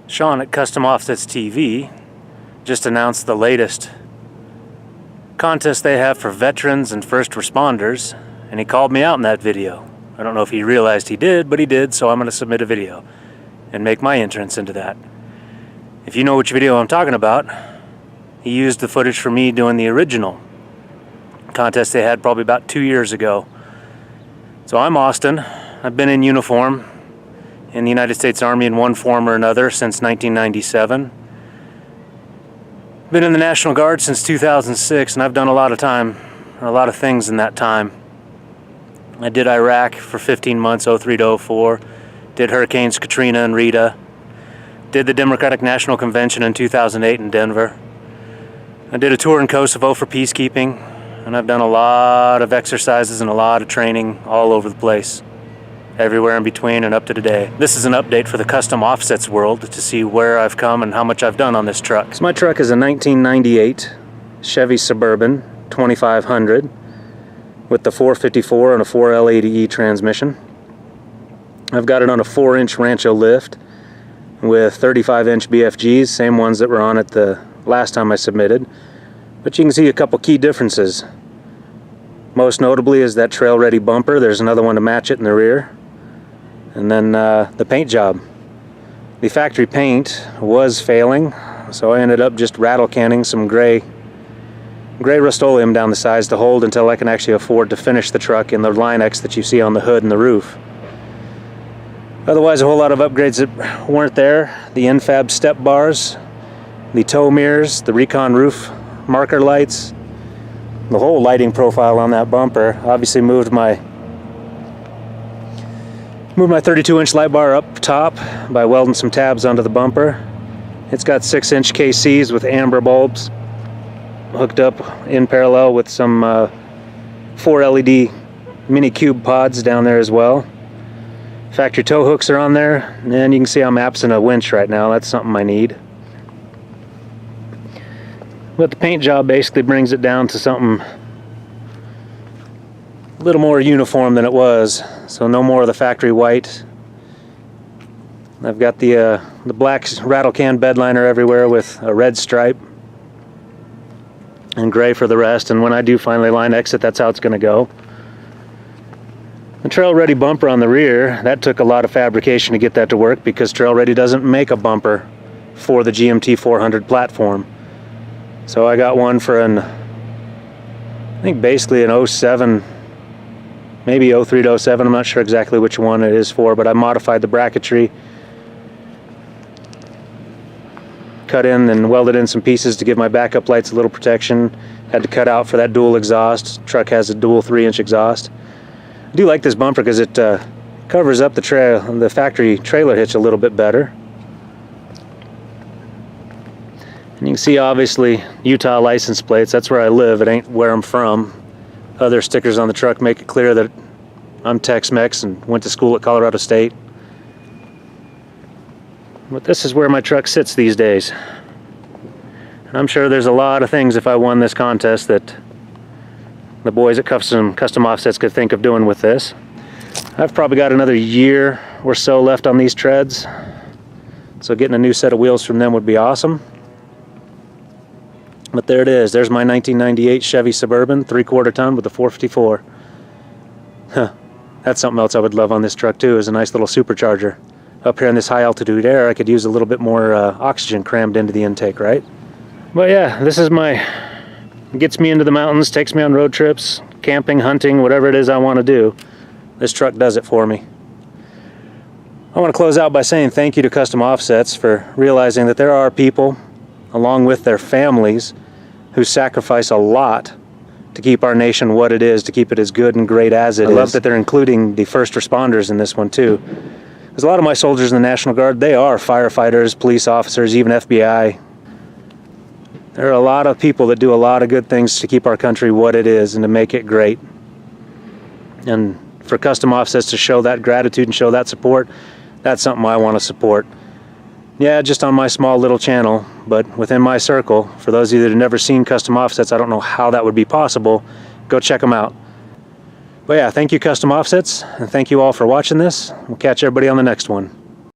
Sean at Custom Offsets TV just announced the latest contest they have for veterans and first responders, and he called me out in that video. I don't know if he realized he did, but he did, so I'm going to submit a video and make my entrance into that. If you know which video I'm talking about, he used the footage for me doing the original contest they had probably about 2 years ago. So I'm Austin. I've been in uniform in the United States Army in one form or another since 1997. Been in the National Guard since 2006, and I've done a lot of things in that time. I did Iraq for 15 months, 03 to 04. Did Hurricanes Katrina and Rita. Did the Democratic National Convention in 2008 in Denver. I did a tour in Kosovo for peacekeeping, and I've done a lot of exercises and a lot of training all over the place. Everywhere in between and up to today. This is an update for the custom offsets world to see where I've come and how much I've done on this truck. So my truck is a 1998 Chevy Suburban 2500 with the 454 and a 4L80E transmission. I've got it on a 4-inch Rancho lift with 35-inch BFGs, same ones that were on it the last time I submitted. But you can see a couple key differences. Most notably is that trail-ready bumper. There's another one to match it in the rear. And then the paint job. The factory paint was failing, so I ended up just rattle canning some gray Rust-Oleum down the sides to hold until I can actually afford to finish the truck in the Line-X that you see on the hood and the roof. Otherwise, a whole lot of upgrades that weren't there. The infab step bars, the tow mirrors, the Recon roof marker lights, the whole lighting profile on that bumper. Obviously moved my 32-inch light bar up top by welding some tabs onto the bumper. It's got 6-inch KCs with amber bulbs hooked up in parallel with some 4 LED mini cube pods down there as well. Factory tow hooks are on there, and you can see I'm absent a winch right now. That's something I need. But the paint job basically brings it down to something a little more uniform than it was. So no more of the factory white. I've got the black rattle can bed liner everywhere with a red stripe and gray for the rest, and when I do finally line exit, that's how it's going to go. The Trail Ready bumper on the rear, that took a lot of fabrication to get that to work because Trail Ready doesn't make a bumper for the GMT 400 platform. So I got one for I think basically an 07, maybe 03 to 07, I'm not sure exactly which one it is for, but I modified the bracketry, cut in and welded in some pieces to give my backup lights a little protection. Had to cut out for that dual exhaust. Truck has a dual 3-inch exhaust. I do like this bumper because it covers up the factory trailer hitch a little bit better. And you can see obviously Utah license plates. That's where I live. It ain't where I'm from. Other stickers on the truck make it clear that I'm Tex-Mex and went to school at Colorado State. But this is where my truck sits these days. And I'm sure there's a lot of things if I won this contest that the boys at Custom Offsets could think of doing with this. I've probably got another year or so left on these treads, so getting a new set of wheels from them would be awesome. But there it is. There's my 1998 Chevy Suburban 3/4 ton with a 454. That's something else I would love on this truck too, is a nice little supercharger. Up here in this high altitude air, I could use a little bit more oxygen crammed into the intake, right? But yeah, this is gets me into the mountains, takes me on road trips, camping, hunting, whatever it is I want to do. This truck does it for me. I want to close out by saying thank you to Custom Offsets for realizing that there are people, along with their families, who sacrifice a lot to keep our nation what it is, to keep it as good and great as it is. I love that they're including the first responders in this one too. There's a lot of my soldiers in the National Guard, they are firefighters, police officers, even FBI. There are a lot of people that do a lot of good things to keep our country what it is and to make it great. And for Custom Offsets to show that gratitude and show that support, that's something I want to support. Yeah, just on my small little channel, but within my circle. For those of you that have never seen Custom Offsets, I don't know how that would be possible. Go check them out. But yeah, thank you Custom Offsets, and thank you all for watching this. We'll catch everybody on the next one.